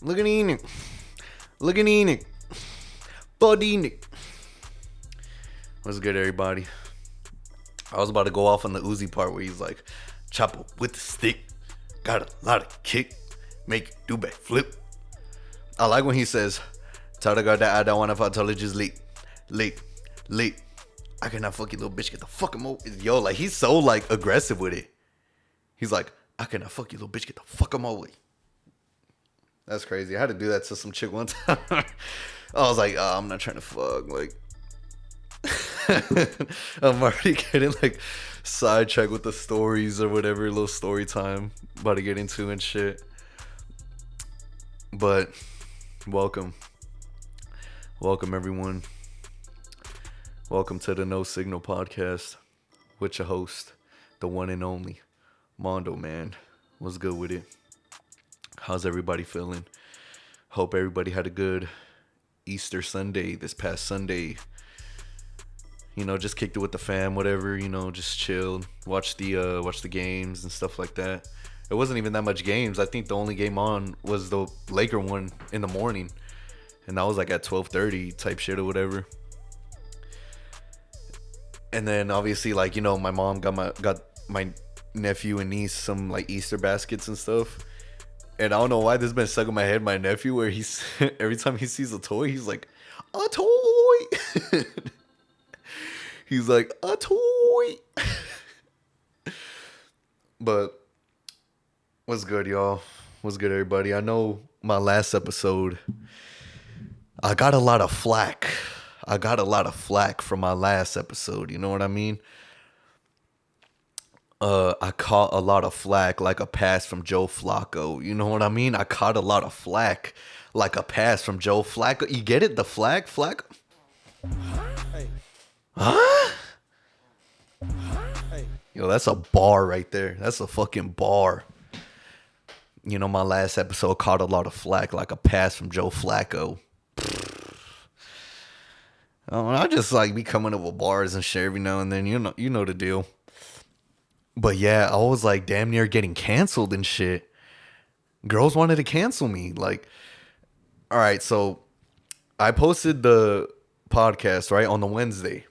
Look at Enoch. Look at Enoch. Bud Enoch. What's good, everybody? I was about to go off on the Uzi part where he's like, chopper with the stick. Got a lot of kick. Make it do back flip. I like when he says, tell the girl that I don't want to fuck till it's just late. I cannot fuck you, little bitch. Get the fuck him over. Yo, like, he's so, like, aggressive with it. He's like, I cannot fuck you, little bitch. Get the fuck him over. That's crazy. I had to do that to some chick one time. I was like, oh, I'm not trying to fuck. Like, I'm already getting, like, sidetracked with the stories or whatever. Little story time about to get into and shit. But, welcome, everyone. Welcome to the No Signal Podcast with your host, the one and only Mando, man. What's good with it? How's everybody feeling? Hope everybody had a good Easter Sunday, this past Sunday. You know, just kicked it with the fam, whatever, you know, just chilled, watch the games and stuff like that. It wasn't even that much games. I think the only game on was the Laker one in the morning. And that was like at 12:30 type shit or whatever. And then obviously, like, you know, my mom got my nephew and niece some like Easter baskets and stuff. And I don't know why this has been stuck in my head. My nephew, where he's every time he sees a toy, he's like, a toy. He's like, a toy. But what's good, y'all? What's good, everybody? I know my last episode, I got a lot of flack. From my last episode. You know what I mean? I caught a lot of flack like a pass from Joe Flacco. You know what I mean? I caught a lot of flack like a pass from Joe Flacco. You get it? The flack? Hey. Huh? Hey. Yo, that's a bar right there. That's a fucking bar. You know, my last episode caught a lot of flack like a pass from Joe Flacco. I just like be coming up with bars and shit every now and then. You know the deal. But yeah, I was like damn near getting canceled and shit. Girls wanted to cancel me. Like, all right, so I posted the podcast, right, on the Wednesday.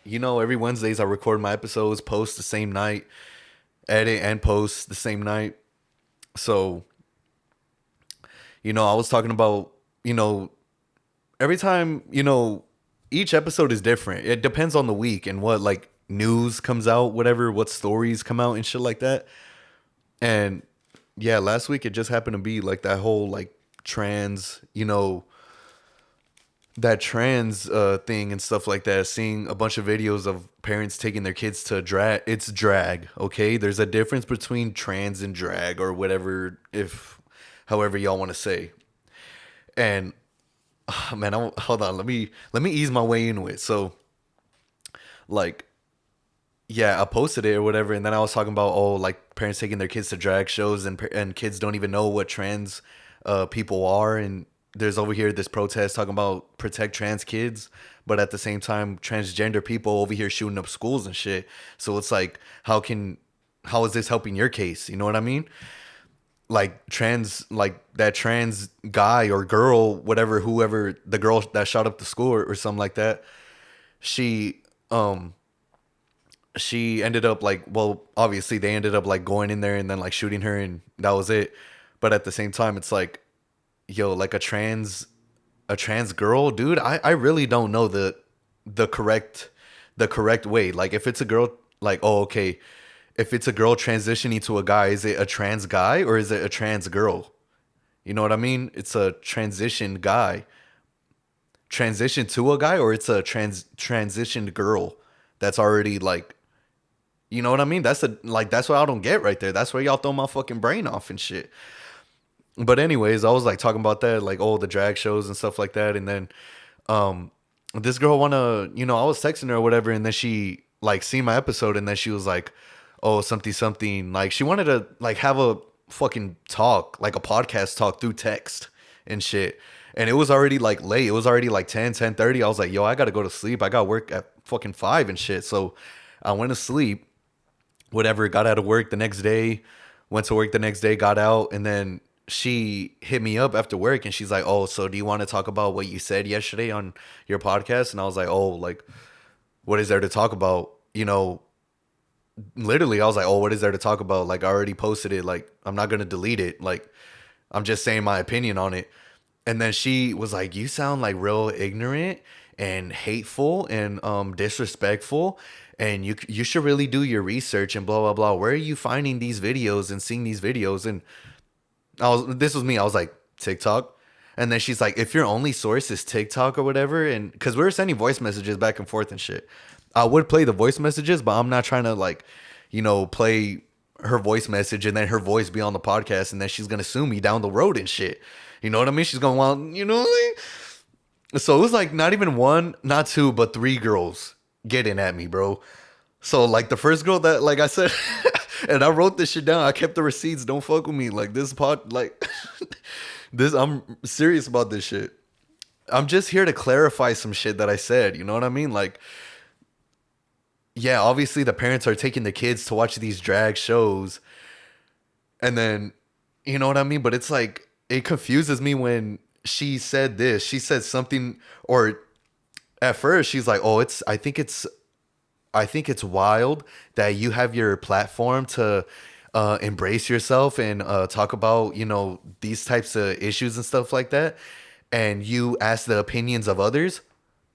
You know, every Wednesdays I record my episodes, post the same night, edit and post the same night. So, you know, I was talking about, you know, every time, you know, each episode is different. It depends on the week and what, like, news comes out, whatever, what stories come out and shit like that. And yeah, last week it just happened to be like that whole like trans, you know, that trans thing and stuff like that. Seeing a bunch of videos of parents taking their kids to drag. It's drag, okay? There's a difference between trans and drag or whatever, however y'all want to say. And man, hold on, let me ease my way into it. So like, yeah, I posted it or whatever, and then I was talking about, like parents taking their kids to drag shows, and kids don't even know what trans people are, and there's over here this protest talking about protect trans kids, but at the same time, transgender people over here shooting up schools and shit. So it's like, how is this helping your case? You know what I mean? Like that trans guy or girl, whoever the girl that shot up the school or something like that, she ended up like, well, obviously they ended up like going in there and then like shooting her, and that was it. But at the same time, it's like, yo, like a trans girl, dude, I really don't know the correct way. Like if it's a girl, like, oh, okay, if it's a girl transitioning to a guy, is it a trans guy or is it a trans girl? You know what I mean? It's a transitioned guy. Transition to a guy, or it's a transitioned girl that's already like, you know what I mean? That's what I don't get right there. That's where y'all throw my fucking brain off and shit. But anyways, I was like talking about that, like, the drag shows and stuff like that. And then this girl you know, I was texting her or whatever, and then she like seen my episode, and then she was like, oh, something. Like she wanted to like have a fucking talk, like a podcast talk through text and shit. And it was already like late. It was already like 10:30. I was like, yo, I got to go to sleep. I got work at fucking 5 and shit. So I went to sleep, whatever, got out of work the next day, went to work the next day, got out, and then she hit me up after work and she's like, "Oh, so do you want to talk about what you said yesterday on your podcast?" And I was like, "Oh, like what is there to talk about?" Literally I was like, "Oh, what is there to talk about? Like I already posted it. Like I'm not going to delete it. Like I'm just saying my opinion on it." And then she was like, "You sound like real ignorant and hateful and disrespectful, and you should really do your research and blah blah blah. Where are you finding these videos and seeing these videos?" And this was me. I was like, "TikTok." And then she's like, "If your only source is TikTok or whatever," and because we were sending voice messages back and forth and shit, I would play the voice messages, but I'm not trying to like, play her voice message and then her voice be on the podcast and then she's gonna sue me down the road and shit. You know what I mean? She's going, well, you know what I mean? So it was like not even one, not two, but three girls getting at me, bro. So like the first girl that, like I said, and I wrote this shit down. I kept the receipts. Don't fuck with me. Like this pod, like this. I'm serious about this shit. I'm just here to clarify some shit that I said. You know what I mean? Like, yeah, obviously the parents are taking the kids to watch these drag shows, and then, you know what I mean? But it's like it confuses me when she said this. She said something, or at first she's like, "Oh, it's. I think it's wild that you have your platform to embrace yourself and talk about, these types of issues and stuff like that. And you ask the opinions of others."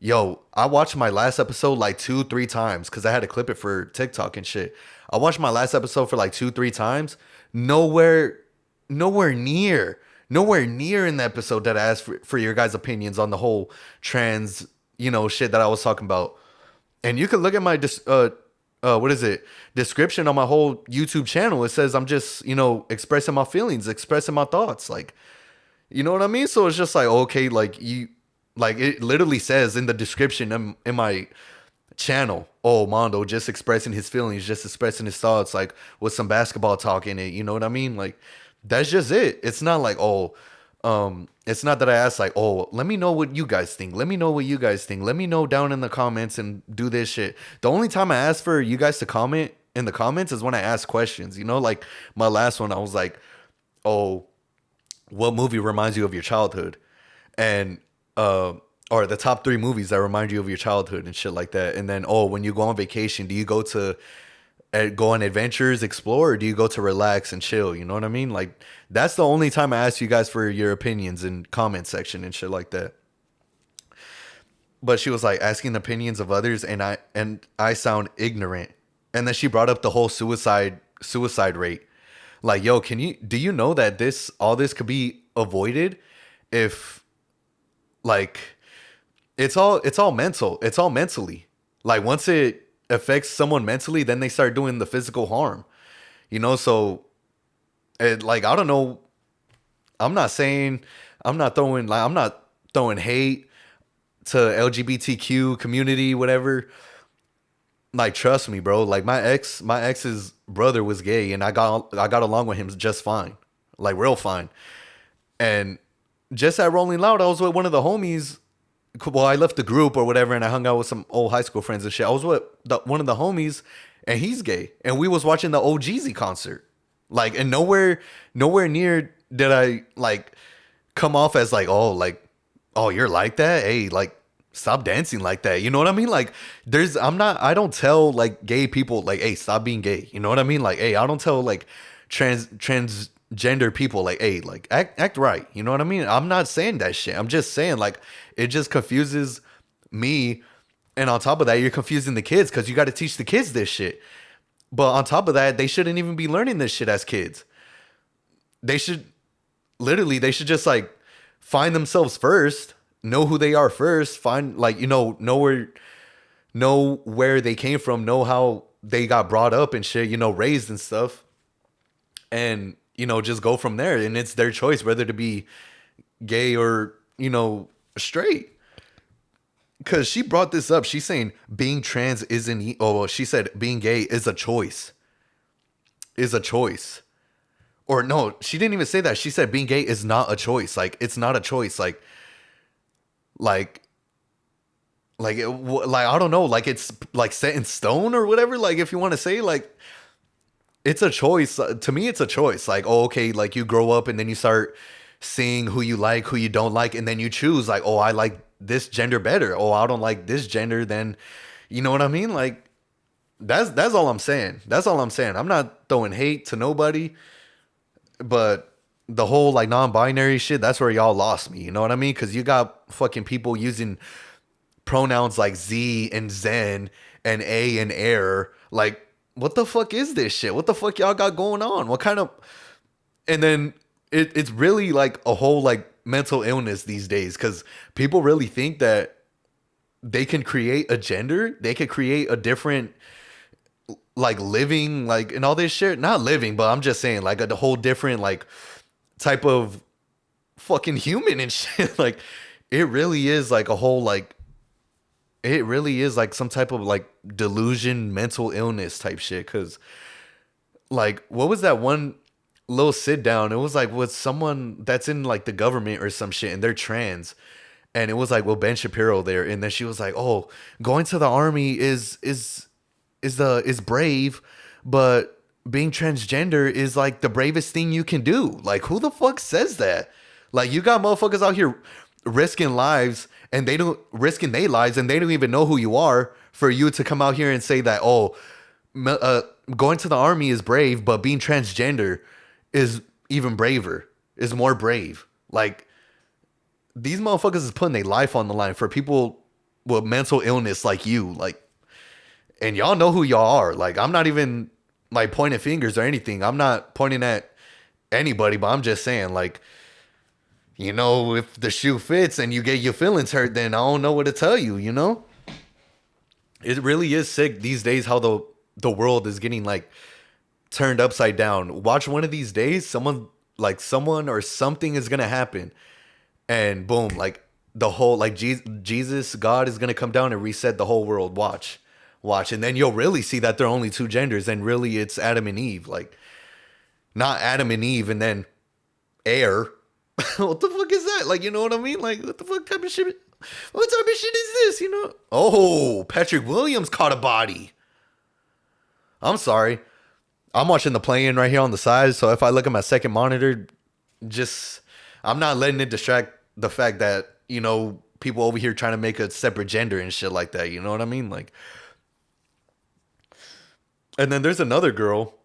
Yo, I watched my last episode like 2, 3 times because I had to clip it for TikTok and shit. I watched my last episode for like 2, 3 times. Nowhere, nowhere near in the episode that I asked for your guys' opinions on the whole trans, shit that I was talking about. And you can look at my what is it, description on my whole YouTube channel. It says I'm just, expressing my feelings, expressing my thoughts. Like, you know what I mean? So it's just like, okay, like it literally says in the description in my channel, "Oh, Mando just expressing his feelings, just expressing his thoughts, like with some basketball talk in it." You know what I mean? Like that's just it. It's not like, oh, it's not that I ask like, "Oh, let me know what you guys think. Let me know what you guys think. Let me know down in the comments and do this shit." The only time I ask for you guys to comment in the comments is when I ask questions. Like my last one, I was like, "Oh, what movie reminds you of your childhood?" And or the top 3 movies that remind you of your childhood and shit like that. And then, "Oh, when you go on vacation, do you go on adventures, explore, or do you go to relax and chill?" You know what I mean? Like that's the only time I ask you guys for your opinions in comment section and shit like that. But she was like asking the opinions of others, and I sound ignorant. And then she brought up the whole suicide rate. Like, yo, do you know that all this could be avoided if, like, it's all mental. It's all mentally. Like once it affects someone mentally, then they start doing the physical harm. So like I don't know. I'm not saying I'm not throwing hate to LGBTQ community, whatever. Like trust me, bro. Like my ex's brother was gay, and I got along with him just fine, like real fine. And just at Rolling Loud, I was with one of the homies. Well, I left the group or whatever, and I hung out with some old high school friends and shit. I was with one of the homies, and he's gay, and we was watching the old Jeezy concert. Like, and nowhere near did I like come off as like, oh, you're like that. Hey, like, stop dancing like that. You know what I mean? Like, I don't tell like gay people like, hey, stop being gay. You know what I mean? Like, hey, I don't tell like transgender people like, hey, like act right. You know what I mean? I'm not saying that shit. I'm just saying like it just confuses me, and on top of that, you're confusing the kids because you got to teach the kids this shit. But on top of that, they shouldn't even be learning this shit as kids. They should just like find themselves first, know who they are first, find like know where they came from, know how they got brought up and shit, raised and stuff, and just go from there. And it's their choice whether to be gay or straight. Because she brought this up, she's saying being trans isn't. Oh, well, she said being gay is a choice. Is a choice. Or no, she didn't even say that. She said being gay is not a choice. Like it's not a choice. Like I don't know. Like it's like set in stone or whatever. Like if you want to say like it's a choice. To me, it's a choice. Like, oh, okay, like you grow up and then you start seeing who you like, who you don't like, and then you choose like, oh, I like this gender better. Oh, I don't like this gender. Then, you know what I mean? Like, that's all I'm saying. That's all I'm saying. I'm not throwing hate to nobody, but the whole like non-binary shit, that's where y'all lost me. You know what I mean? Because you got fucking people using pronouns like Z and Zen and A and error. Like, what the fuck is this shit? What the fuck y'all got going on? What kind of? And then it's really like a whole like mental illness these days because people really think that they can create a gender, they could create a different like living like and all this shit. Not living, but I'm just saying like a whole different like type of fucking human and shit. Like it really is like a whole like it really is like some type of like delusion, mental illness type shit. Cause like, what was that one little sit down? It was like with someone that's in like the government or some shit and they're trans. And it was like, well, Ben Shapiro there. And then she was like, oh, going to the army is brave, but being transgender is like the bravest thing you can do. Like, who the fuck says that? Like, you got motherfuckers out here risking lives and they don't risking their lives and they don't even know who you are for you to come out here and say that, oh, going to the army is brave, but being transgender is even braver, is more brave. Like, these motherfuckers is putting their life on the line for people with mental illness like you. Like, and y'all know who y'all are. Like, I'm not even like pointing fingers or anything. I'm not pointing at anybody, but I'm just saying, like, you know, if the shoe fits and you get your feelings hurt, then I don't know what to tell you, you know? It really is sick these days how the world is getting like turned upside down. Watch one of these days, someone or something is gonna happen. And boom, like the whole like Jesus, God is gonna come down and reset the whole world. Watch, and then you'll really see that there are only two genders, and really it's Adam and Eve. Like, not Adam and Eve, and then air. What the fuck is that? Like, you know what I mean? Like, what the fuck type of shit? What type of shit is this? You know? Oh, Patrick Williams caught a body. I'm sorry. I'm watching the play-in right here on the side, so if I look at my second monitor, just I'm not letting it distract the fact that, you know, people over here trying to make a separate gender and shit like that. You know what I mean? Like, and then there's another girl.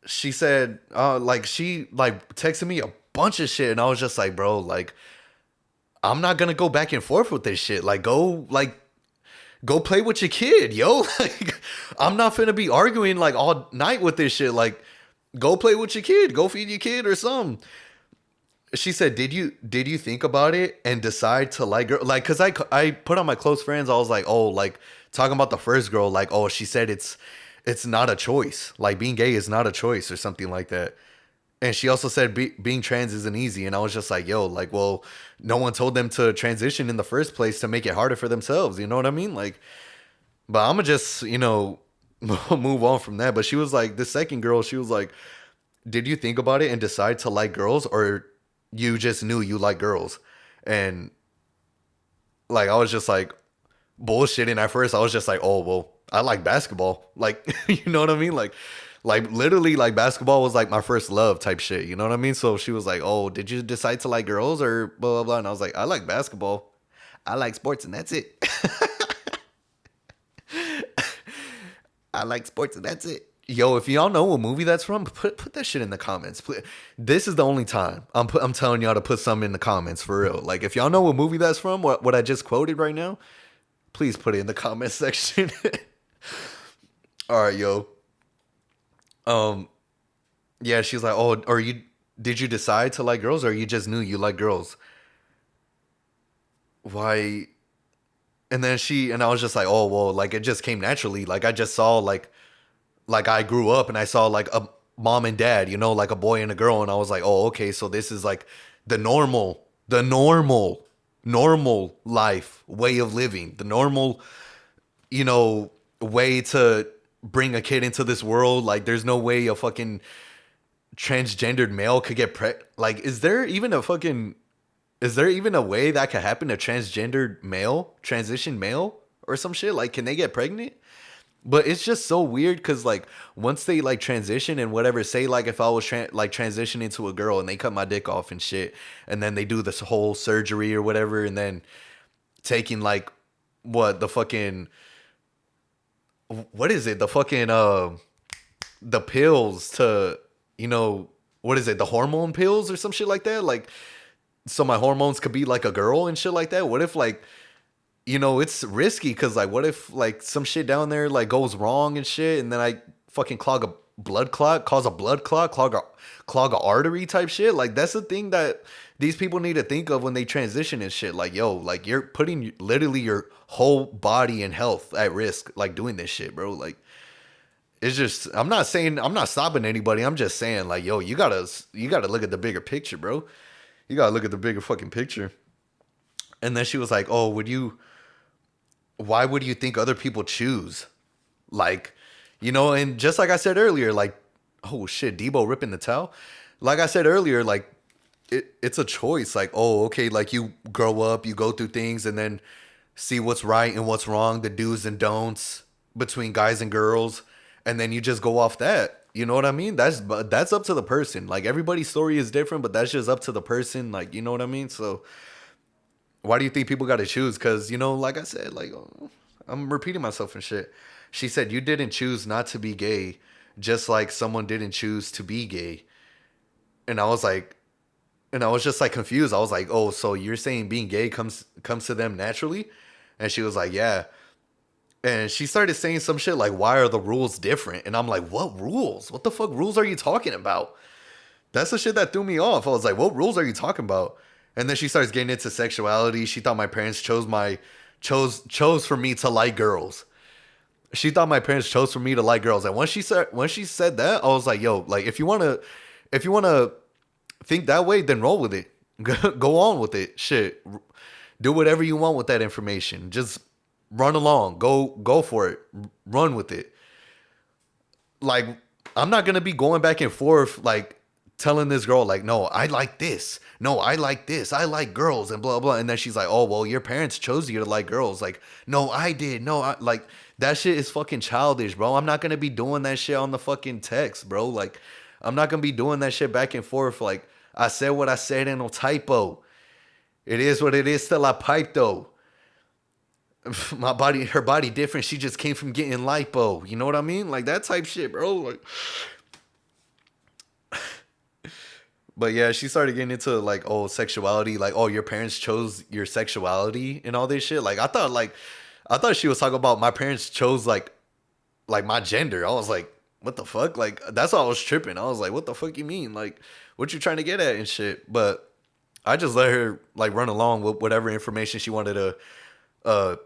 She said, like she like texted me a bunch of shit, and I was just like, bro, like, I'm not gonna go back and forth with this shit. Like, go play with your kid, yo. Like, I'm not finna be arguing like all night with this shit. Like, go play with your kid, go feed your kid or something. She said, did you think about it and decide to like girl? Like, cause I put on my close friends. I was like, oh, like talking about the first girl, like, oh, she said it's not a choice. Like, being gay is not a choice or something like that. And she also said being trans isn't easy. And I was just like, yo, like, well, no one told them to transition in the first place to make it harder for themselves. You know what I mean? Like, but I'm gonna just, you know, move on from that. But she was like, the second girl, she was like, did you think about it and decide to like girls, or you just knew you like girls? And like, I was just like bullshitting at first. I was just like, oh, well, I like basketball. Like, you know what I mean? Like literally, like basketball was like my first love type shit. You know what I mean? So she was like, oh, did you decide to like girls or blah, blah, blah? And I was like, I like basketball. I like sports and that's it. I like sports and that's it. Yo, if y'all know what movie that's from, put that shit in the comments. Please. This is the only time I'm telling y'all to put something in the comments for real. Like, if y'all know what movie that's from, what I just quoted right now, please put it in the comment section. All right, yo. Yeah, she's like, oh, or did you decide to like girls, or you just knew you like girls? Why? And then and I was just like, oh, well, like it just came naturally. Like, I just saw like I grew up and I saw like a mom and dad, you know, like a boy and a girl, and I was like, oh, okay, so this is like the normal life way of living, the normal, you know, way to bring a kid into this world. Like, there's no way a fucking transgendered male could get like, is there even a way that could happen? A transgendered male, transition male or some shit? Like, can they get pregnant? But it's just so weird because like once they like transition and whatever, say like if I was like transitioning to a girl and they cut my dick off and shit, and then they do this whole surgery or whatever, and then taking like what the fucking what is it, the fucking the pills to, you know, what is it, the hormone pills or some shit like that, like so my hormones could be like a girl and shit like that. What if like, you know, it's risky because like what if like some shit down there like goes wrong and shit, and then I fucking clog a blood clot, cause a blood clot, clog a artery type shit. Like that's the thing that these people need to think of when they transition and shit. Like yo, like you're putting literally your whole body and health at risk like doing this shit, bro. Like it's just, I'm not saying, I'm not stopping anybody. I'm just saying like yo, you gotta look at the bigger picture, bro. You gotta look at the bigger fucking picture. And then she was like, oh, would you, why would you think other people choose? Like, you know, and just like I said earlier, like, oh shit, Debo ripping the towel. Like I said earlier, like, it's a choice. Like, oh, okay, like you grow up, you go through things, and then see what's right and what's wrong, the do's and don'ts between guys and girls, and then you just go off that. You know what I mean? That's up to the person. Like everybody's story is different, but that's just up to the person. Like, you know what I mean? So why do you think people got to choose? Because, you know, like I said, like, I'm repeating myself and shit. She said, you didn't choose not to be gay, just like someone didn't choose to be gay. And I was like, and I was just like confused. I was like, oh, so you're saying being gay comes to them naturally? And she was like, yeah. And she started saying some shit like, why are the rules different? And I'm like, what rules? What the fuck rules are you talking about? That's the shit that threw me off. I was like, what rules are you talking about? And then she starts getting into sexuality. She thought my parents chose for me to like girls. She thought my parents chose for me to like girls. And when she said that, I was like, yo, like if you wanna think that way, then roll with it. Go on with it. Shit. Do whatever you want with that information. Just run along. Go for it. Run with it. Like I'm not gonna be going back and forth like telling this girl like, no, I like this, no, I like this, I like girls and blah blah. And then she's like, oh well, your parents chose you to like girls. Like no, I did. No, like that shit is fucking childish, bro. I'm not gonna be doing that shit on the fucking text, bro. Like I'm not gonna be doing that shit back and forth. Like I said what I said, ain't no typo. It is what it is. Still I pipe though. Her body different. She just came from getting lipo. You know what I mean? Like that type shit, bro. Like, but yeah, she started getting into like, oh, sexuality. Like, oh, your parents chose your sexuality and all this shit. Like, I thought she was talking about my parents chose like my gender. I was like, what the fuck? Like, that's why I was tripping. I was like, what the fuck you mean? Like, what you trying to get at and shit? But I just let her like run along with whatever information she wanted to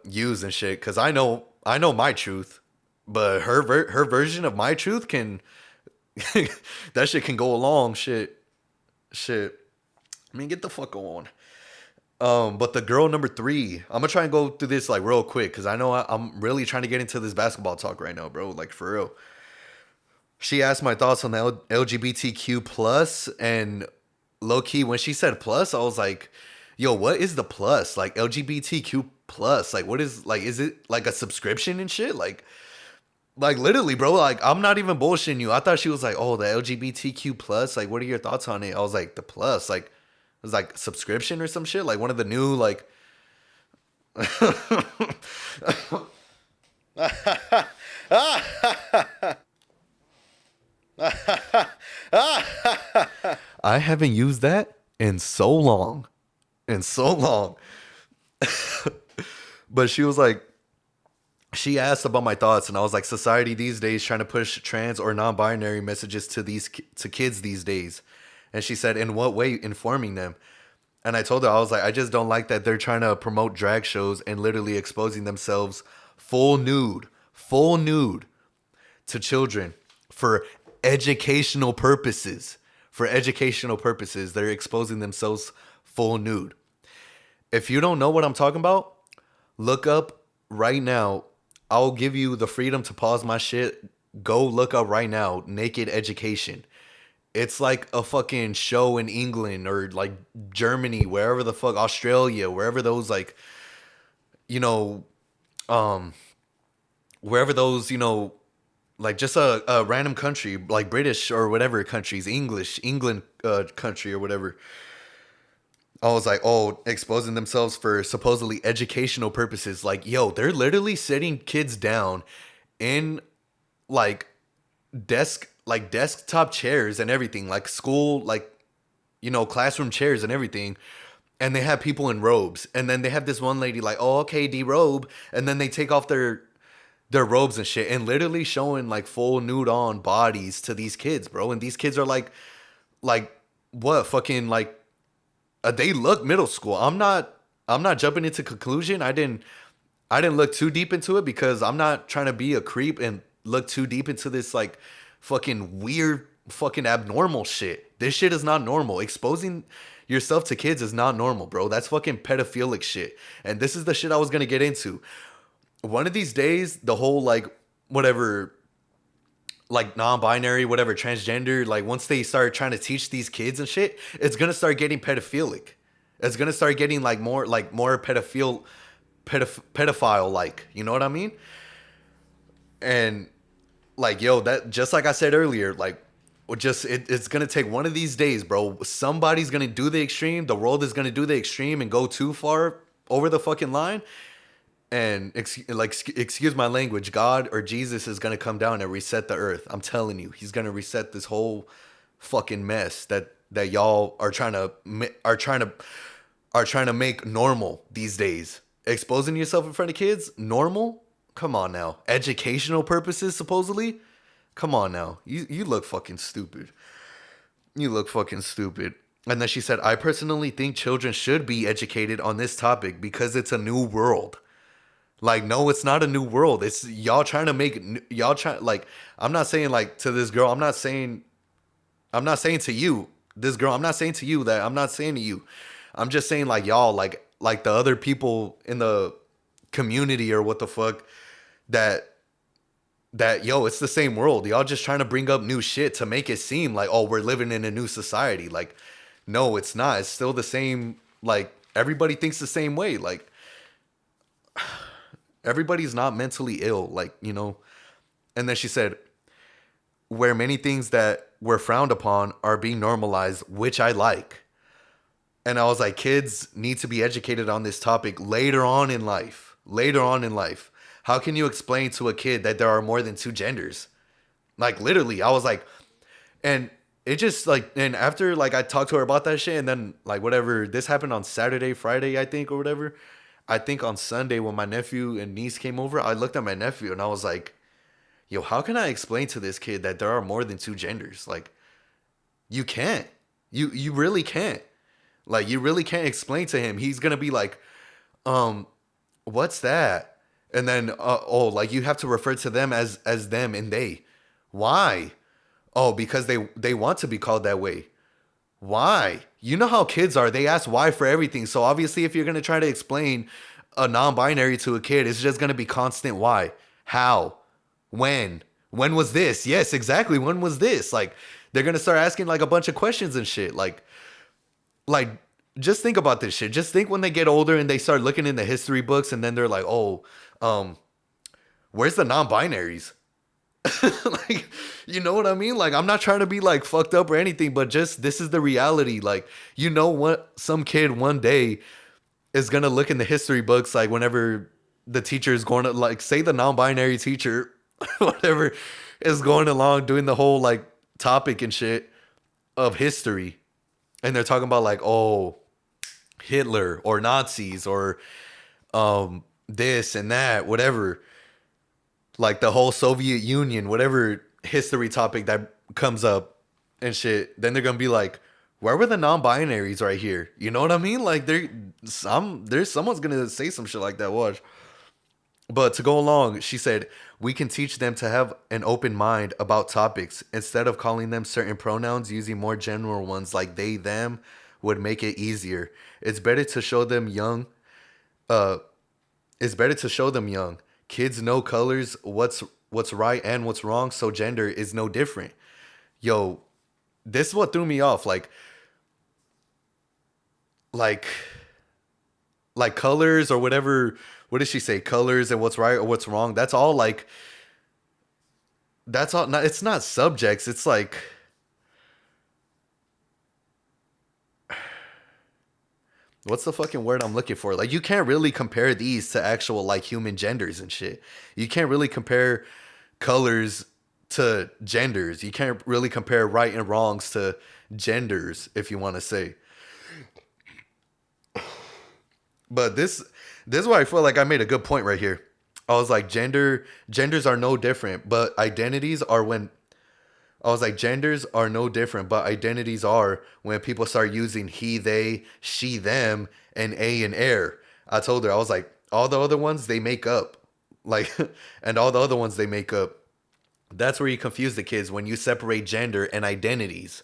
use and shit, because I know my truth, but her version of my truth can that shit can go along shit. I mean, get the fuck on. But the girl number three, I'm gonna try and go through this like real quick because I know I'm really trying to get into this basketball talk right now, bro. Like for real. She asked my thoughts on the LGBTQ plus, and low key when she said plus, I was like, yo, what is the plus? Like LGBTQ plus, like what is it like a subscription and shit? Like literally, bro. Like I'm not even bullshitting you. I thought she was like, oh, the LGBTQ plus. Like, what are your thoughts on it? I was like, the plus, like it was like subscription or some shit. Like one of the new like. I haven't used that in so long, in so long. But she was like, she asked about my thoughts, and I was like, society these days trying to push trans or non-binary messages to kids these days. And she said, in what way? Informing them. And I told her, I was like, I just don't like that they're trying to promote drag shows and literally exposing themselves full nude to children for educational purposes. For educational purposes, they're exposing themselves full nude. If you don't know what I'm talking about, look up right now. I'll give you the freedom to pause my shit. Go look up right now, Naked Education. It's like a fucking show in England or like Germany, wherever the fuck, Australia, wherever those like, you know, wherever those, like just a random country, like British or whatever countries, England country or whatever. I was like, oh, exposing themselves for supposedly educational purposes. Like, yo, they're literally sitting kids down in like desktop chairs and everything, like school, like, classroom chairs and everything. And they have people in robes. And then they have this one lady like, oh, okay, derobe. And then they take off their robes and shit and literally showing like full nude on bodies to these kids, bro. And these kids are like what fucking like they look middle school. I'm not jumping into conclusion. I didn't look too deep into it because I'm not trying to be a creep and look too deep into this like fucking weird fucking abnormal shit. This shit is not normal. Exposing yourself to kids is not normal, bro. That's fucking pedophilic shit. And this is the shit I was gonna get into. One of these days, the whole like whatever, like non-binary, whatever, transgender, like once they start trying to teach these kids and shit, it's gonna start getting pedophilic. It's gonna start getting like more pedophile like, you know what I mean? And like, yo, that just like I said earlier, like it's gonna take one of these days, bro. Somebody's gonna do the extreme. The world is gonna do the extreme and go too far over the fucking line. And excuse my language, God or Jesus is gonna come down and reset the earth. I'm telling you, he's gonna reset this whole fucking mess that y'all are trying to make normal these days. Exposing yourself in front of kids, normal? Come on now. Educational purposes, supposedly? Come on now. You look fucking stupid. You look fucking stupid. And then she said, I personally think children should be educated on this topic because it's a new world. Like, no, it's not a new world. It's y'all trying to make y'all try like I'm not saying like to this girl, I'm not saying to you, this girl, I'm not saying to you that I'm not saying to you. I'm just saying like y'all like the other people in the community or what the fuck that yo, it's the same world. Y'all just trying to bring up new shit to make it seem like, oh, we're living in a new society. Like, no, it's not. It's still the same. Like, everybody thinks the same way. Like, everybody's not mentally ill. Like, And then she said, where many things that were frowned upon are being normalized, which I like. And I was like, kids need to be educated on this topic later on in life. Later on in life. How can you explain to a kid that there are more than two genders? Like, literally, I was like, and it just like, and after like I talked to her about that shit, and then like whatever, this happened on Saturday, Friday, I think, or whatever. I think on Sunday when my nephew and niece came over, I looked at my nephew and I was like, yo, how can I explain to this kid that there are more than two genders? Like, you can't. You really can't. Like, you really can't explain to him. He's gonna be like, what's that? And then, like you have to refer to them as them and they. Why? Oh, because they want to be called that way. Why? You know how kids are. They ask why for everything. So obviously, if you're going to try to explain a non-binary to a kid, it's just going to be constant why. How? When? When was this? Yes, exactly. When was this? Like, they're going to start asking like a bunch of questions and shit. Like, just think about this shit. Just think when they get older and they start looking in the history books and then they're like, oh, where's the non-binaries? Like, you know what I mean? Like, I'm not trying to be like fucked up or anything, but just this is the reality. Like, you know what? Some kid one day is gonna look in the history books, like whenever the teacher is going to like say the non-binary teacher, whatever, is going along doing the whole like topic and shit of history, and they're talking about like, oh, Hitler or Nazis or this and that, whatever. Like the whole Soviet Union, whatever history topic that comes up and shit, then they're gonna be like, where were the non-binaries right here? You know what I mean? Like there's someone's gonna say some shit like that. Watch. But to go along, she said, we can teach them to have an open mind about topics. Instead of calling them certain pronouns, using more general ones like they, them would make it easier. It's better to show them young. It's better to show them young. Kids know colors, what's right and what's wrong, so gender is no different. Yo, this is what threw me off. Like colors or whatever what did she say? Colors and what's right or what's wrong. That's all like. That's all. Not, it's not subjects. It's like. What's the fucking word I'm looking for? Like, you can't really compare these to actual like human genders and shit. You can't really compare colors to genders. You can't really compare right and wrongs to genders, if you want to say. But this is why I feel like I made a good point right here. I was like, genders are no different, but identities are when I was like, genders are no different, but identities are when people start using he, they, she, them, and a and air. I told her, I was like, all the other ones they make up. Like, and all the other ones they make up. That's where you confuse the kids when you separate gender and identities.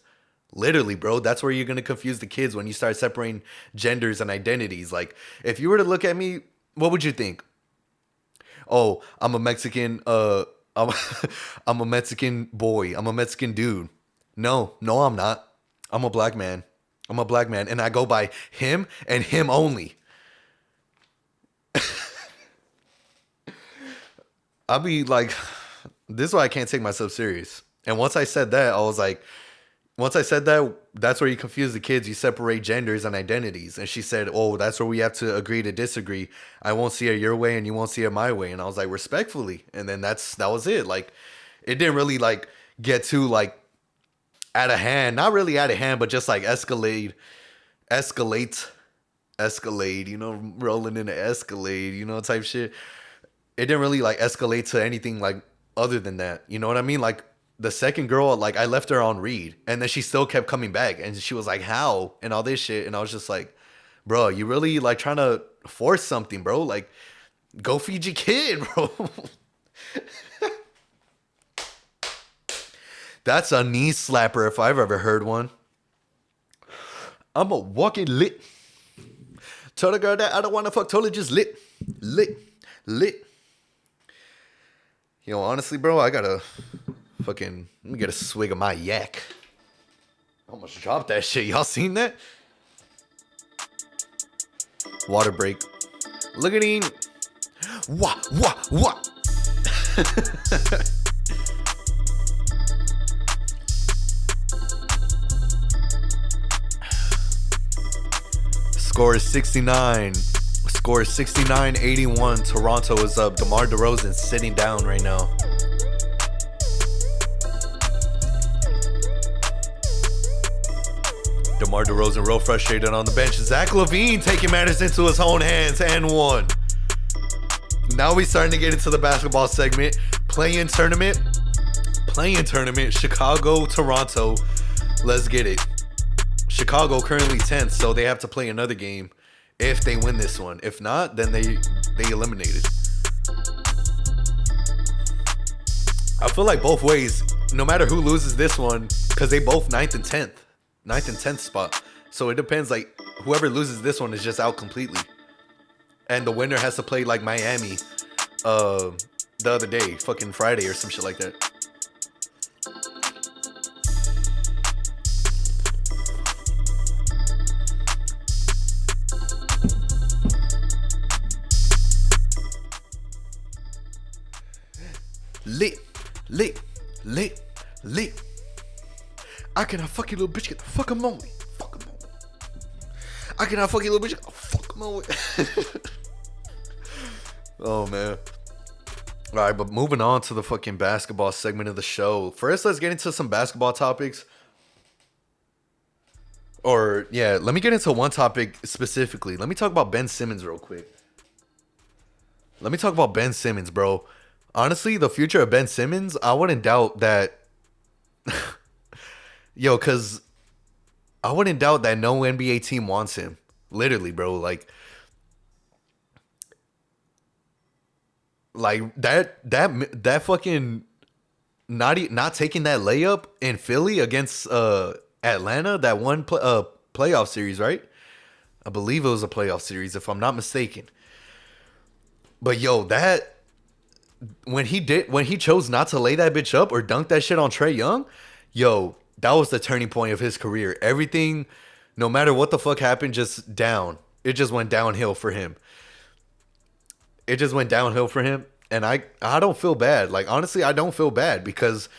Literally, bro, that's where you're going to confuse the kids when you start separating genders and identities. Like, if you were to look at me, what would you think? Oh, I'm a Mexican, I'm, I'm a Mexican boy. I'm a Mexican dude. No, I'm not. I'm a black man. I'm a black man. And I go by him and him only. I'll be like, this is why I can't take myself serious. And once I said that, I was like, once I said that, that's where you confuse the kids. You separate genders and identities. And she said, oh, that's where we have to agree to disagree. I won't see it your way and you won't see it my way. And I was like, respectfully. And then that was it. Like, it didn't really like get too like out of hand. Not really out of hand, but just like escalate, you know, rolling into Escalade, you know, type shit. It didn't really like escalate to anything like other than that. You know what I mean? Like, the second girl, like, I left her on read, and then she still kept coming back, and she was like, how? And all this shit. And I was just like, bro, you really like trying to force something, bro? Like, go feed your kid, bro. That's a knee slapper if I've ever heard one. I'm a walking lit. Tell the girl that I don't want to fuck, totally just lit. You know, honestly, bro, I gotta fucking, let me get a swig of my yak. I almost dropped that shit. Y'all seen that? Water break. Look at him. What? Score is 69. Score is 69-81. Toronto is up. DeMar DeRozan sitting down right now. DeMar DeRozan real frustrated on the bench. Zach LaVine taking matters into his own hands and one. Now we starting to get into the basketball segment. Play-in tournament. Chicago, Toronto. Let's get it. Chicago currently 10th, so they have to play another game if they win this one. If not, then they eliminated. I feel like both ways, no matter who loses this one, because they both 9th and 10th spot. So it depends, like, whoever loses this one is just out completely. And the winner has to play like Miami the other day, fucking Friday or some shit like that. Lit. I cannot fuck you, little bitch. Get the fuck on me. I cannot fuck you, little bitch. Get the fuck on me. Oh, man. All right, but moving on to the fucking basketball segment of the show. First, let's get into some basketball topics. Or, yeah, let me get into one topic specifically. Let me talk about Ben Simmons real quick. Let me talk about Ben Simmons, bro. Honestly, the future of Ben Simmons, I wouldn't doubt that. Yo, because I wouldn't doubt that no NBA team wants him. Literally, bro. Like that fucking not taking that layup in Philly against Atlanta, that one playoff series, right? I believe it was a playoff series, if I'm not mistaken. But yo, that when he chose not to lay that bitch up or dunk that shit on Trae Young, yo, that was the turning point of his career. Everything, no matter what the fuck happened, just down. It just went downhill for him. it just went downhill for him. And I don't feel bad. Like honestly, I don't feel bad because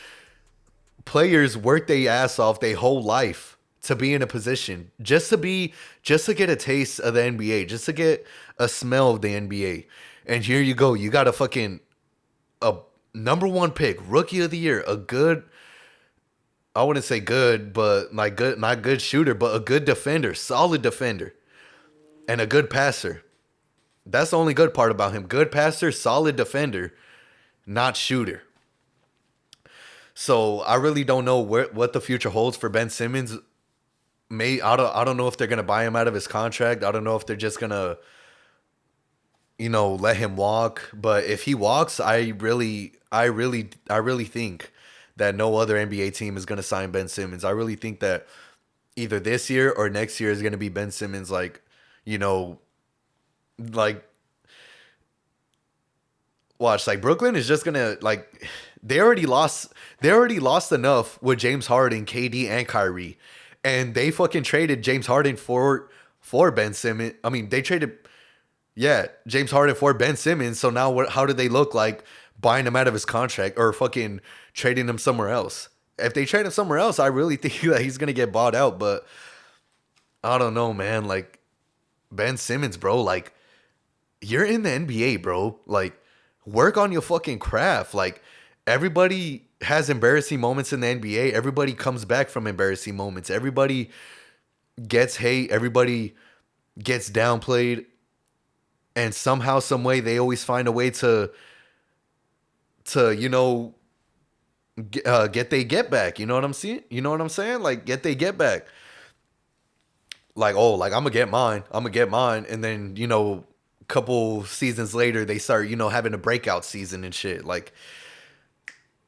players work their ass off their whole life to be in a position just to get a taste of the NBA, just to get a smell of the NBA. And here you go, you got a fucking a number one pick, rookie of the year, a good, I wouldn't say good, but like good, not good shooter, but a good defender, solid defender, and a good passer. That's the only good part about him. Good passer, solid defender, not shooter. So I really don't know what the future holds for Ben Simmons. I don't know if they're gonna buy him out of his contract. I don't know if they're just gonna let him walk. But if he walks, I really think that no other NBA team is gonna sign Ben Simmons. I really think that either this year or next year is gonna be Ben Simmons, like you know, like watch, like Brooklyn is just gonna like they already lost enough with James Harden, KD, and Kyrie, and they fucking traded James Harden for Ben Simmons. I mean, they traded James Harden for Ben Simmons. So now how do they look like buying him out of his contract or fucking trading him somewhere else? If they trade him somewhere else, I really think that he's gonna get bought out. But I don't know, man. Like Ben Simmons, bro. Like you're in the NBA, bro. Like, work on your fucking craft. Like, everybody has embarrassing moments in the NBA. Everybody comes back from embarrassing moments. Everybody gets hate. Everybody gets downplayed. And somehow, some way, they always find a way to get they get back. You know what I'm saying? You know what I'm saying? Like, get they get back. Like, oh, like I'm gonna get mine. I'm gonna get mine, and then couple seasons later they start having a breakout season and shit. Like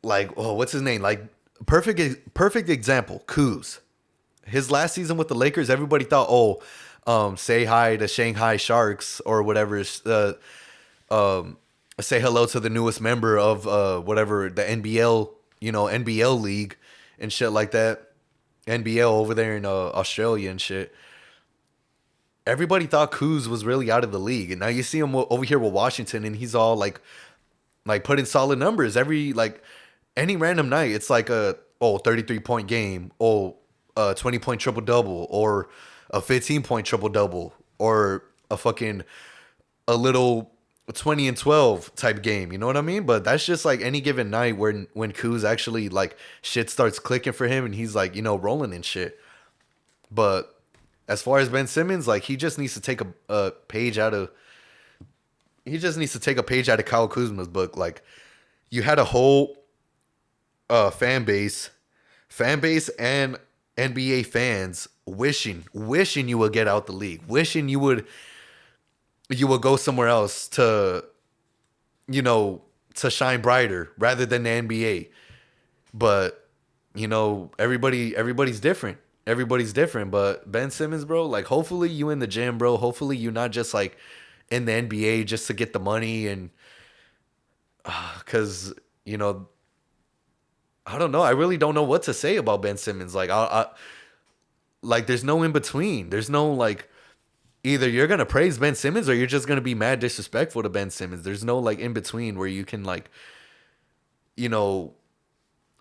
oh, what's his name? Like perfect example, Kuz. His last season with the Lakers, everybody thought, oh, say hi to Shanghai Sharks or whatever. Say hello to the newest member of whatever the NBL, NBL league and shit like that. NBL over there in Australia and shit. Everybody thought Kuz was really out of the league, and now you see him over here with Washington, and he's all like putting solid numbers every like any random night. It's like a 33-point game, 20-point triple double, or a 15-point triple double, or a little 20 and 12 type game. You know what I mean? But that's just like any given night when Kuz actually like shit starts clicking for him, and he's like rolling and shit. But as far as Ben Simmons, like he just needs to take a page out of Kyle Kuzma's book. Like you had a whole fan base and NBA fans wishing you would get out the league, wishing you would go somewhere else to shine brighter rather than the NBA. But everybody's different. Everybody's different, but Ben Simmons, bro, like hopefully you in the gym, bro. Hopefully you not just like in the NBA just to get the money and cuz I don't know. I really don't know what to say about Ben Simmons. Like I like there's no in between. There's no like either you're going to praise Ben Simmons or you're just going to be mad disrespectful to Ben Simmons. There's no like in between where you can like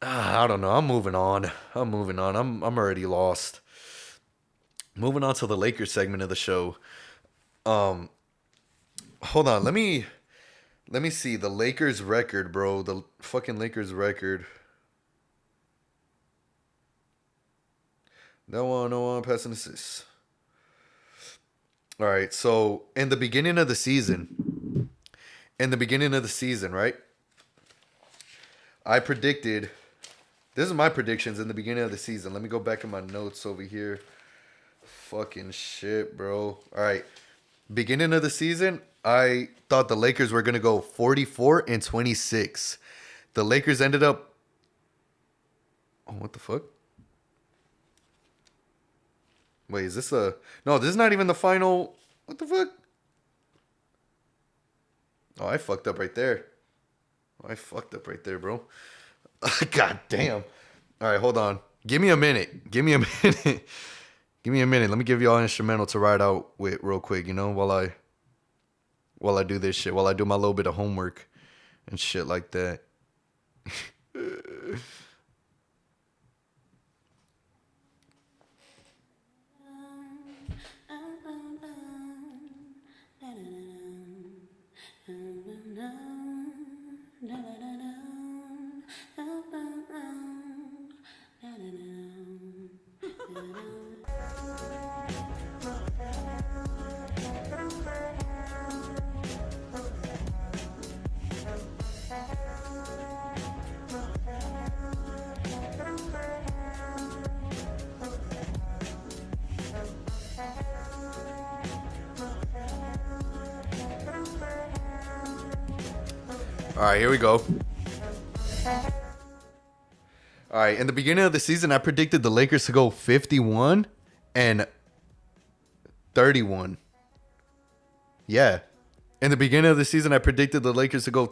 I don't know. I'm moving on. I'm already lost. Moving on to the Lakers segment of the show. Hold on. Let me see the Lakers record, bro. The fucking Lakers record. No one passing assists. All right. So in the beginning of the season, right? I predicted. This is my predictions in the beginning of the season. Let me go back in my notes over here. Fucking shit, bro. All right. Beginning of the season, I thought the Lakers were going to go 44-26. The Lakers ended up... Oh, what the fuck? Wait, is this a... No, this is not even the final... What the fuck? Oh, I fucked up right there. Bro. God damn. All right, hold on. Give me a minute. Let me give y'all an instrumental to ride out with real quick, while while I do this shit, while I do my little bit of homework and shit like that. All right, here we go. All right, in the beginning of the season, I predicted the Lakers to go 51 and 31. Yeah. In the beginning of the season, I predicted the Lakers to go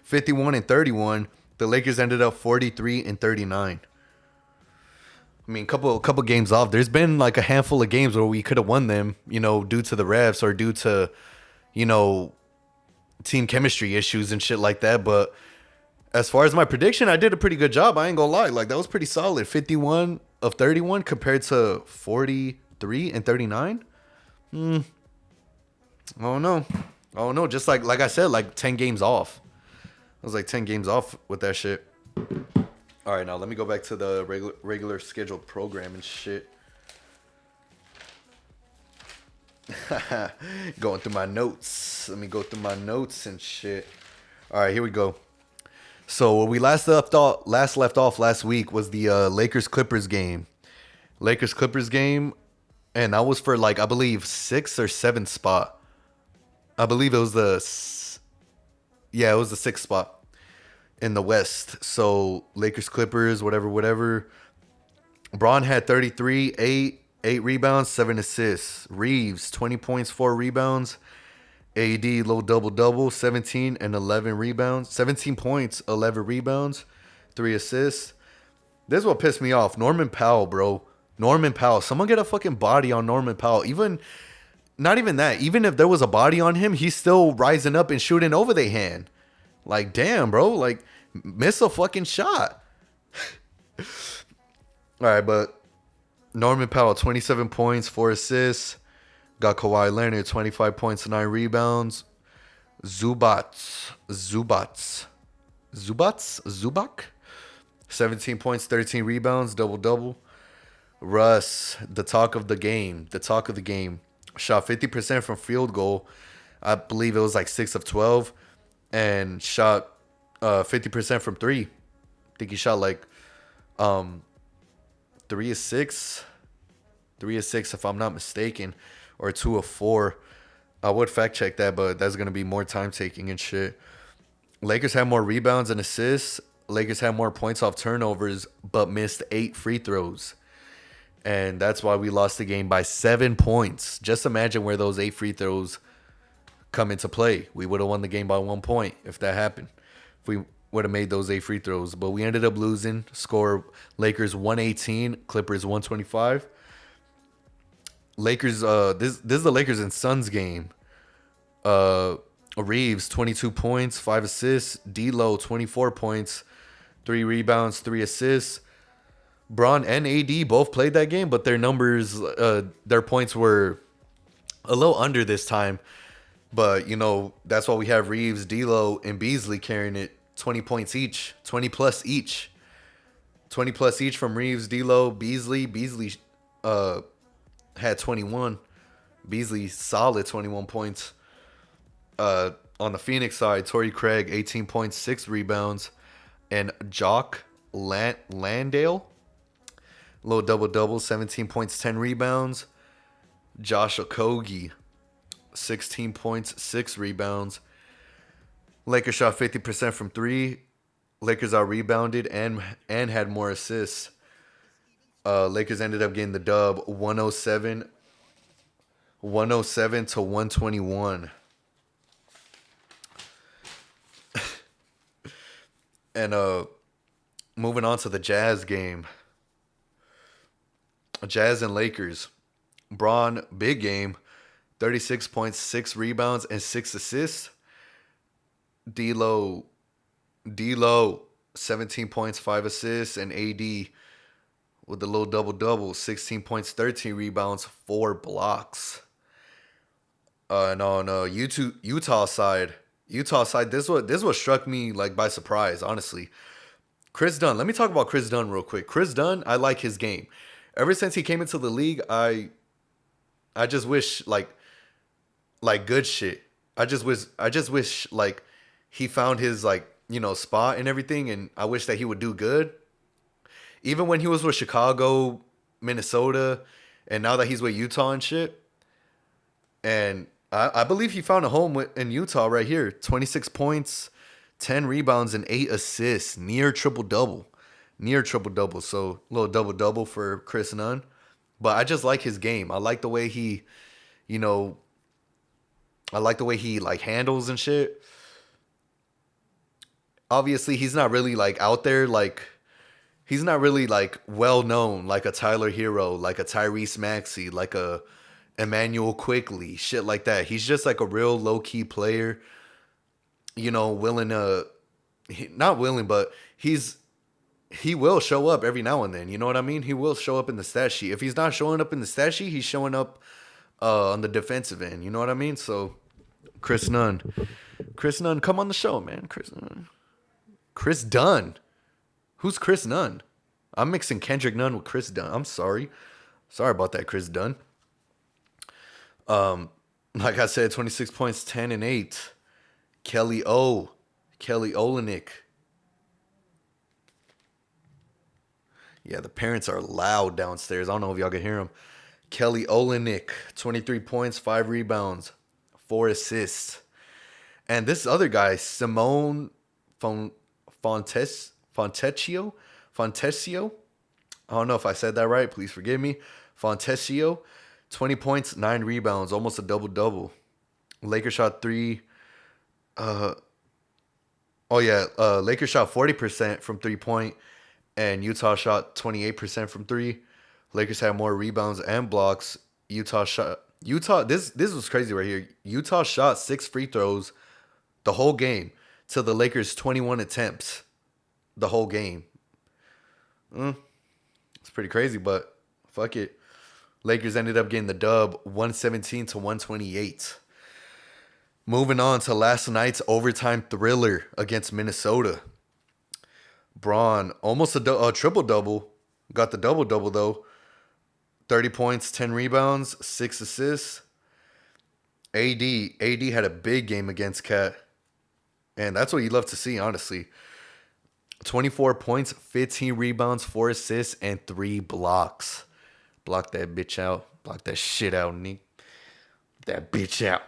51 and 31. The Lakers ended up 43 and 39. I mean, couple games off. There's been like a handful of games where we could have won them, due to the refs or due to, team chemistry issues and shit like that. But as far as my prediction, I did a pretty good job. I ain't gonna lie. Like, that was pretty solid. 51 of 31 compared to 43 and 39. I don't know. Just like I said, like 10 games off. I was like 10 games off with that shit. All right, now let me go back to the regular scheduled program and shit. Going through my notes. Let me go through my notes and shit. All right, here we go. So what we last left off last week was the Lakers-Clippers game. Lakers-Clippers game, and that was for like, I believe, 6th or 7th spot. I believe it was the 6th spot in the West. So Lakers-Clippers, whatever. Braun had 33, 8 rebounds, 7 assists. Reeves, 20 points, 4 rebounds. AD, low double-double, 17 and 11 rebounds. 17 points, 11 rebounds, 3 assists. This is what pissed me off. Norman Powell, bro. Norman Powell. Someone get a fucking body on Norman Powell. Not even that. Even if there was a body on him, he's still rising up and shooting over their hand. Like, damn, bro. Like, miss a fucking shot. All right, but Norman Powell, 27 points, 4 assists. Got Kawhi Leonard, 25 points, 9 rebounds. Zubac, 17 points, 13 rebounds, double-double. Russ, the talk of the game. Shot 50% from field goal. I believe it was like 6 of 12. And shot 50% from 3. I think he shot like 3 of 6. 3 of 6 if I'm not mistaken. Or 2 of 4. I would fact check that, but that's going to be more time taking and shit. Lakers had more rebounds and assists. Lakers had more points off turnovers, but missed 8 free throws. And that's why we lost the game by 7 points. Just imagine where those 8 free throws come into play. We would have won the game by 1 point if that happened. If we would have made those 8 free throws. But we ended up losing. Score Lakers 118, Clippers 125. Lakers, this is the Lakers and Suns game. Reeves, 22 points, 5 assists. D'Lo, 24 points, 3 rebounds, 3 assists. Braun and AD both played that game, but their numbers, their points were a little under this time. But, that's why we have Reeves, D'Lo, and Beasley carrying it 20 points each, 20 plus each. 20 plus each from Reeves, D'Lo, Beasley. Beasley had 21. Beasley solid 21 points. On the Phoenix side, Torrey Craig 18 points, 6 rebounds, and Jock Landale, low double 17 points, 10 rebounds. Josh Okogie 16 points, 6 rebounds. Lakers shot 50% from 3. Lakers out rebounded and had more assists. Lakers ended up getting the dub 107 to 121. And moving on to the Jazz game. Jazz and Lakers. Braun, big game. 36 points, 6 rebounds, and 6 assists. D'Lo, D'Lo, 17 points, 5 assists, and AD with a little double double, 16 points, 13 rebounds, 4 blocks. No, Utah side. This what struck me like by surprise. Honestly, Chris Dunn. Let me talk about Chris Dunn real quick. Chris Dunn, I like his game. Ever since he came into the league, I just wish like good shit. I just wish like he found his like spot and everything, and I wish that he would do good. Even when he was with Chicago, Minnesota, and now that he's with Utah and shit. And I believe he found a home in Utah right here. 26 points, 10 rebounds, and 8 assists. Near triple double. Near triple double. So a little double double for Chris Nunn. But I just like his game. I like the way he, you know, I like the way he like handles and shit. Obviously, he's not really like out there like he's not really like well known like a Tyler Hero, like a Tyrese Maxey, like a Emmanuel Quickly, shit like that. He's just like a real low key player, willing to not willing, but he will show up every now and then. You know what I mean? He will show up in the stat sheet. If he's not showing up in the stat sheet, he's showing up on the defensive end. You know what I mean? So Chris Nunn, come on the show, man. Chris Dunn. Who's Chris Nunn? I'm mixing Kendrick Nunn with Chris Dunn. I'm sorry. Sorry about that, Chris Dunn. Like I said, 26 points, 10 and 8. Kelly Olynyk. Yeah, the parents are loud downstairs. I don't know if y'all can hear them. Kelly Olynyk, 23 points, 5 rebounds, 4 assists. And this other guy, Simone Fontecchio. I don't know if I said that right. Please forgive me. Fontecchio, 20 points, 9 rebounds, almost a double-double. Lakers shot 3. Lakers shot 40% from 3-point, and Utah shot 28% from 3. Lakers had more rebounds and blocks. This was crazy right here. Utah shot 6 free throws the whole game to the Lakers' 21 attempts the whole game. It's pretty crazy, but fuck it. Lakers ended up getting the dub 117 to 128. Moving on to last night's overtime thriller against Minnesota. Braun, almost a triple-double. Got the double-double, though. 30 points, 10 rebounds, 6 assists. AD had a big game against Cat. And that's what you love to see, honestly. 24 points, 15 rebounds, 4 assists, and 3 blocks. Block that bitch out. Block that shit out, Nick. That bitch out.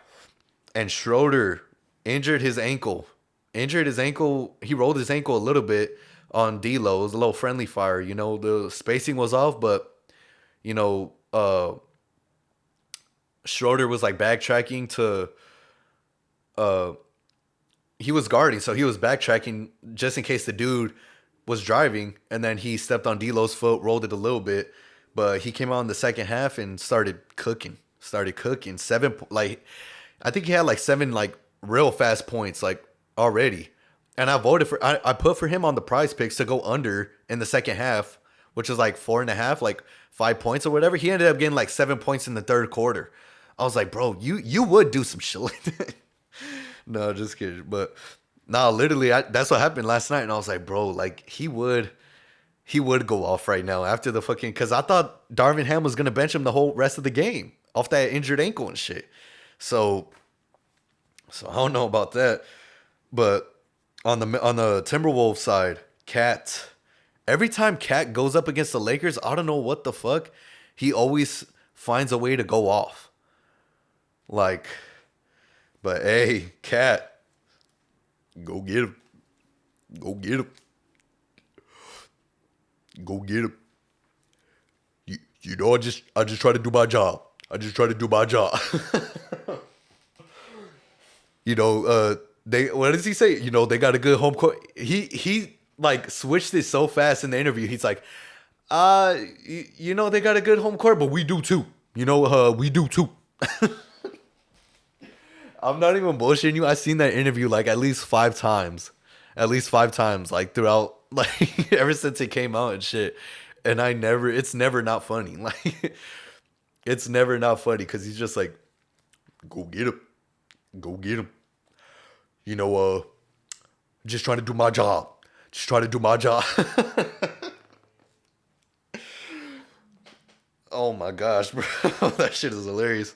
And Schroeder injured his ankle. He rolled his ankle a little bit on D'Lo. It was a little friendly fire. The spacing was off, but, Schroeder was like backtracking to, he was guarding, so he was backtracking just in case the dude was driving, and then he stepped on D'Lo's foot, rolled it a little bit, but he came out in the second half and started cooking. 7, I think he had like 7 like real fast points like already, and I put for him on the prize picks to go under in the second half, which was like 4.5, like 5 points or whatever. He ended up getting like 7 points in the third quarter. I was like, bro, you would do some shit like that. No, just kidding. But no, literally, that's what happened last night. And I was like, bro, like he would go off right now after the fucking, because I thought Darvin Ham was gonna bench him the whole rest of the game off that injured ankle and shit. So I don't know about that. But on the Timberwolves side, Cat. Every time Cat goes up against the Lakers, I don't know what the fuck, he always finds a way to go off. Like. But hey, Cat, go get him. Go get him. Go get him. I just try to do my job. What does he say? They got a good home court. He like switched it so fast in the interview. He's like, they got a good home court, but we do too. We do too. I'm not even bullshitting you. I seen that interview like at least 5 times. At least 5 times, like throughout like ever since it came out and shit. And it's never not funny. Like it's never not funny because he's just like, go get him. Go get him. You know, just trying to do my job. Just trying to do my job. Oh my gosh, bro. That shit is hilarious.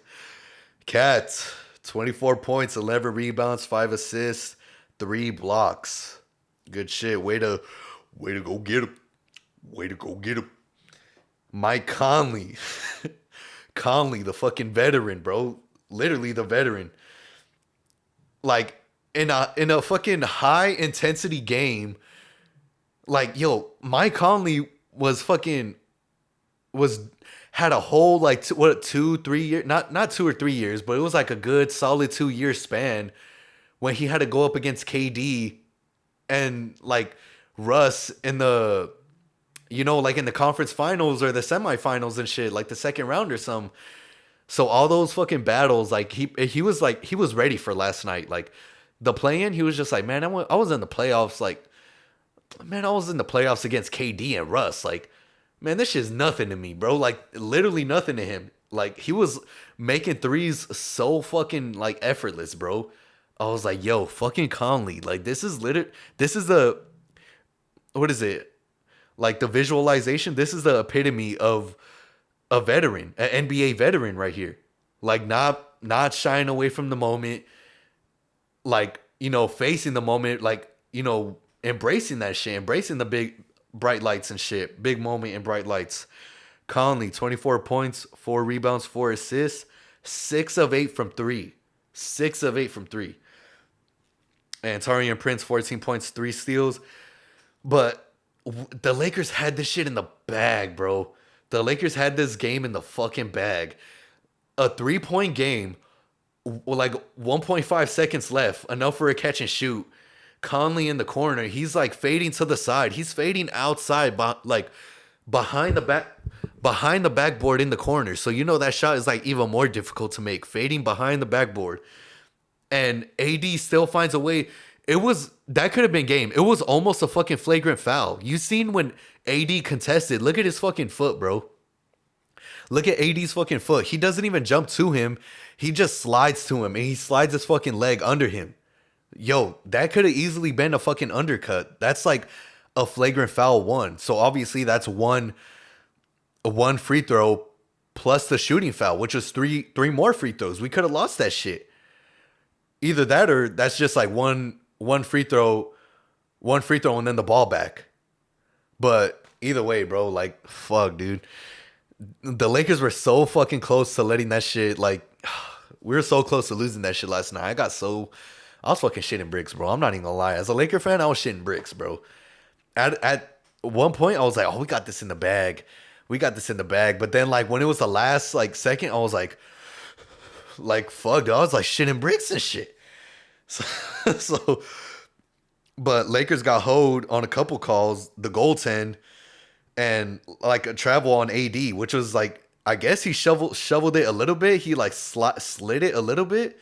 Cat, 24 points, 11 rebounds, 5 assists, 3 blocks. Good shit. Way to go get him. Way to go get him. Mike Conley. Conley, the fucking veteran, bro. Literally the veteran. Like in a fucking high intensity game, like yo, Mike Conley was fucking was had a whole like 2 3 years, not 2 or 3 years, but it was like a good solid 2 year span when he had to go up against KD and like Russ in the, like in the conference finals or the semifinals and shit, like the second round or something. So all those fucking battles, like he was like he was ready for last night. Like the play-in, he was just like, man, I was in the playoffs. Like, man, I was in the playoffs against KD and Russ. Like, man, this shit's nothing to me, bro. Like literally nothing to him. Like he was making threes so fucking like effortless, bro. I was like, yo, fucking Conley. Like this is the, what is it? Like the visualization. This is the epitome of a veteran, an NBA veteran right here. Like not shying away from the moment, like, facing the moment, like, embracing that shit, embracing the big bright lights and shit. Big moment and bright lights. Conley, 24 points, 4 rebounds, 4 assists, 6 of 8 from 3. 6 of 8 from 3. And Taurean Prince, 14 points, 3 steals. But the Lakers had this shit in the bag, bro. The Lakers had this game in the fucking bag. A 3-point game, like 1.5 seconds left, enough for a catch and shoot. Conley in the corner, he's like fading to the side. He's fading outside, like behind the backboard in the corner. So that shot is like even more difficult to make, fading behind the backboard. And AD still finds a way. That could have been game. It was almost a fucking flagrant foul. You seen when AD contested? Look at his fucking foot, bro. Look at AD's fucking foot. He doesn't even jump to him. He just slides to him and he slides his fucking leg under him. Yo, that could have easily been a fucking undercut. That's like a flagrant foul 1. So obviously that's one free throw plus the shooting foul, which was three more free throws. We could have lost that shit. Either that or that's just like one free throw and then the ball back. But either way, bro, like fuck, dude. The Lakers were so fucking close to letting that shit, like, we were so close to losing that shit last night. I was fucking shitting bricks, bro. I'm not even gonna lie. As a Laker fan, I was shitting bricks, bro. At one point, I was like, oh, we got this in the bag. We got this in the bag. But then, like, when it was the last, like, second, I was like, fuck, dude. I was like shitting bricks and shit. So, but Lakers got hoed on a couple calls, the goaltend, and like a travel on AD, which was like, I guess he shoveled it a little bit. He like slid it a little bit,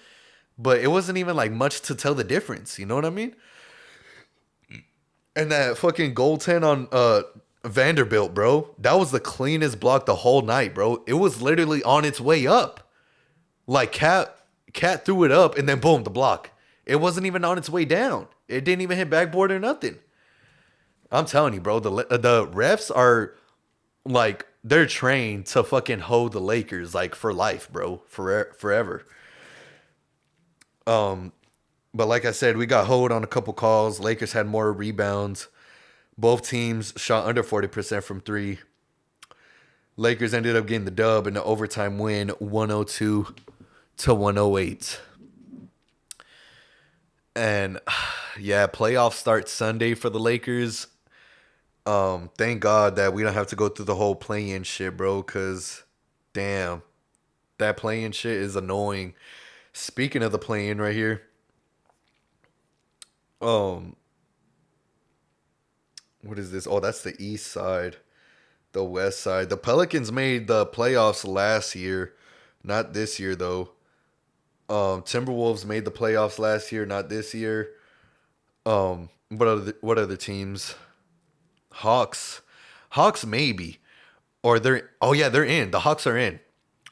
but it wasn't even like much to tell the difference. You know what I mean? And that fucking goaltend on Vanderbilt, bro, that was the cleanest block the whole night, bro. It was literally on its way up. Like Cat threw it up and then boom, the block. It wasn't even on its way down. It didn't even hit backboard or nothing. I'm telling you, bro, the refs are like, they're trained to fucking hold the Lakers like for life, bro, forever. But like I said, we got hold on a couple calls. Lakers had more rebounds. Both teams shot under 40% from 3. Lakers ended up getting the dub in the overtime win, 102-108. And yeah, playoffs start Sunday for the Lakers. Thank God that we don't have to go through the whole play-in shit, bro, because damn, that play-in shit is annoying. Speaking of the play-in right here, what is this? Oh, that's the east side. The west side. The Pelicans made the playoffs last year, not this year though. Timberwolves made the playoffs last year, not this year. What other teams? Hawks. Hawks maybe. Or they're oh yeah, they're in. The Hawks are in.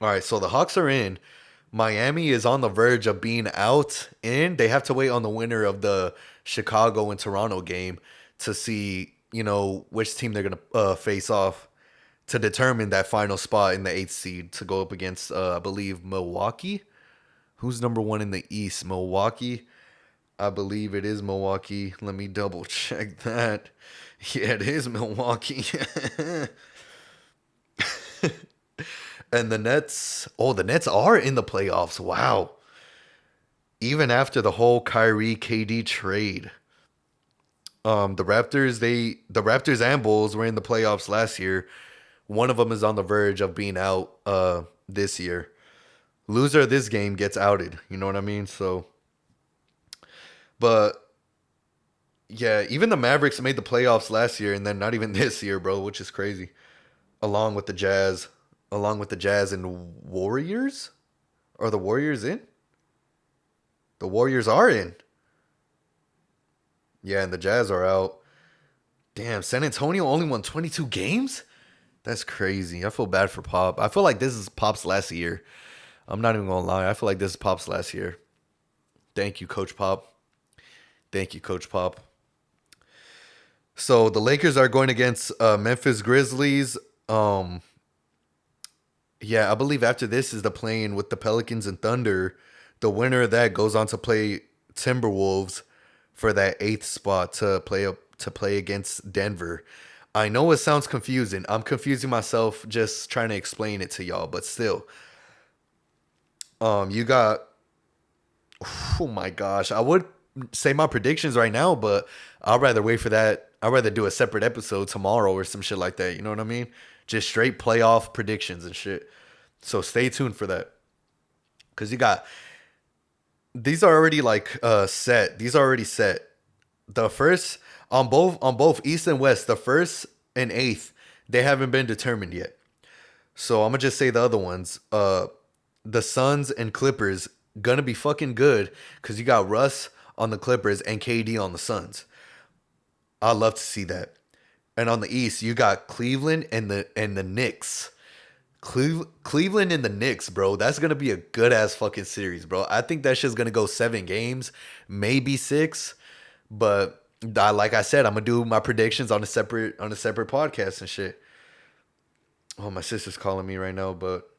All right, so the Hawks are in. Miami is on the verge of being out in. They have to wait on the winner of the Chicago and Toronto game to see, which team they're going to face off to determine that final spot in the 8th seed to go up against, I believe, Milwaukee. Who's number 1 in the East? Milwaukee. I believe it is Milwaukee. Let me double check that. Yeah, it is Milwaukee. And the Nets, the Nets are in the playoffs. Wow. Even after the whole Kyrie KD trade. The Raptors and Bulls were in the playoffs last year. One of them is on the verge of being out this year. Loser of this game gets outed. You know what I mean? So, but yeah, even the Mavericks made the playoffs last year and then not even this year, bro, which is crazy. Along with the Jazz, and Warriors? Are the Warriors in? The Warriors are in. Yeah, and the Jazz are out. Damn, San Antonio only won 22 games? That's crazy. I feel bad for Pop. I feel like this is Pop's last year. I'm not even going to lie. I feel like this is Pop's last year. Thank you, Coach Pop. Thank you, Coach Pop. So the Lakers are going against Memphis Grizzlies. Yeah, I believe after this is the playing with the Pelicans and Thunder. The winner of that goes on to play Timberwolves for that 8th spot to play against Denver. I know it sounds confusing. I'm confusing myself just trying to explain it to y'all, but still. You got, oh my gosh, I would say my predictions right now, but I'd rather wait for that. I'd rather do a separate episode tomorrow or some shit like that. You know what I mean? Just straight playoff predictions and shit. So stay tuned for that. Cause you got, these are already set. These are already set. The first on both East and West, the 1st and 8th, they haven't been determined yet. So I'm gonna just say the other ones. The Suns and Clippers gonna be fucking good because you got Russ on the Clippers and KD on the Suns. I'd love to see that. And on the East, you got Cleveland and the Knicks. Cleveland and the Knicks, bro. That's gonna be a good ass fucking series, bro. I think that shit's gonna go 7 games, maybe 6. But like I said, I'm gonna do my predictions on a separate podcast and shit. Oh, my sister's calling me right now, but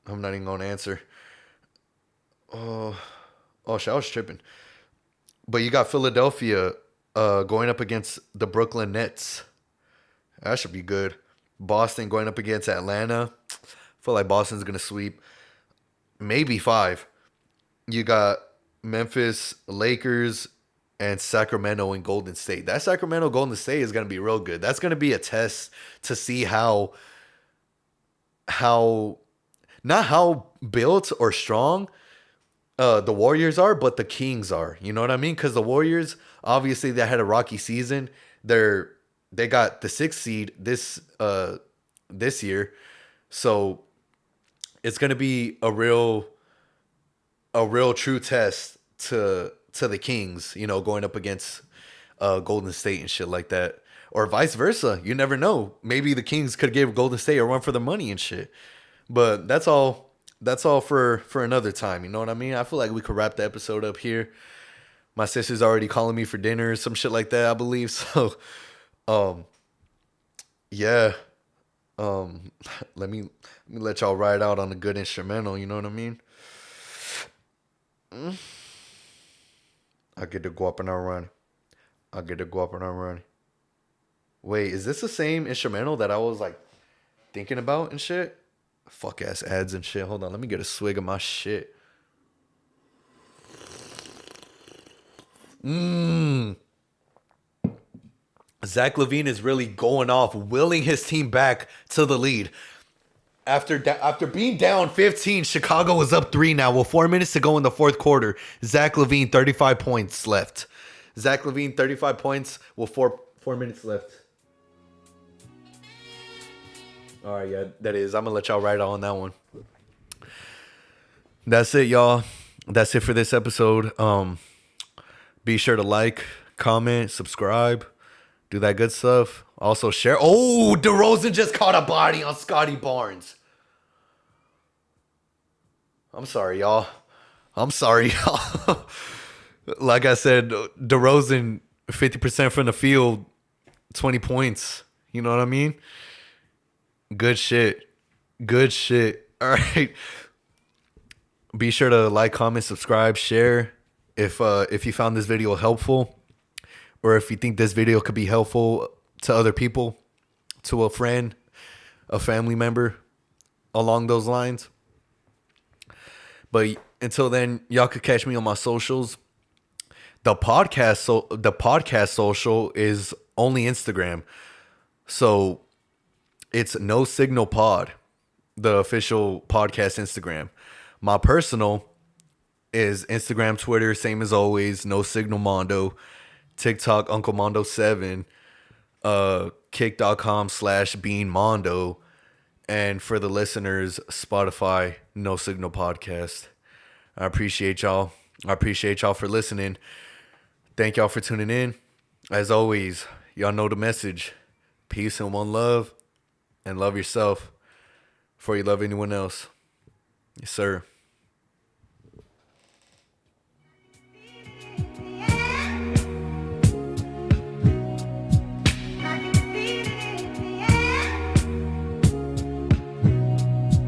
I'm not even gonna answer. Shit, I was tripping. But you got Philadelphia going up against the Brooklyn Nets. That should be good. Boston going up against Atlanta. I feel like Boston's gonna sweep. Maybe 5. You got Memphis, Lakers, and Sacramento and Golden State. That Sacramento Golden State is gonna be real good. That's gonna be a test to see how not how built or strong the Warriors are, but the Kings are. You know what I mean? Because the Warriors, obviously, they had a rocky season. They got the 6th seed this year, so it's gonna be a real true test to the Kings. Going up against Golden State and shit like that, or vice versa. You never know. Maybe the Kings could give Golden State a run for the money and shit. But that's all. That's all for another time. You know what I mean? I feel like we could wrap the episode up here. My sister's already calling me for dinner or some shit like that, I believe. So, yeah. Let me let y'all ride out on a good instrumental. You know what I mean? I get to go up and I run. Wait, is this the same instrumental that I was thinking about and shit? Fuck ass ads and shit. Hold on, let me get a swig of my shit. Zach LaVine is really going off, willing his team back to the lead. After being down 15, Chicago was up 3 now with 4 minutes to go in the 4th quarter. Zach LaVine, 35 points left. Zach LaVine, 35 points with 4 minutes left. All right, yeah, that is. I'm going to let y'all ride on that one. That's it, y'all. that's it for this episode. Be sure to like, comment, subscribe, do that good stuff. Also share. Oh, DeRozan just caught a body on Scotty Barnes. I'm sorry, y'all. I'm sorry, y'all. Like I said, DeRozan 50% from the field, 20 points. You know what I mean? Good shit. Good shit. All right. Be sure to like, comment, subscribe, share. If you found this video helpful, or if you think this video could be helpful to other people, to a friend, a family member, along those lines. But until then, y'all could catch me on my socials. The podcast social is only Instagram. So it's NoSignalPod, the official podcast Instagram. My personal is Instagram, Twitter, same as always, NoSignalMando, TikTok, Uncle Mando 7, kick.com/BeanMando, and for the listeners, Spotify, No Signal Podcast. I appreciate y'all. I appreciate y'all for listening. Thank y'all for tuning in. As always, y'all know the message. Peace and one love, and love yourself before you love anyone else. Yes, sir.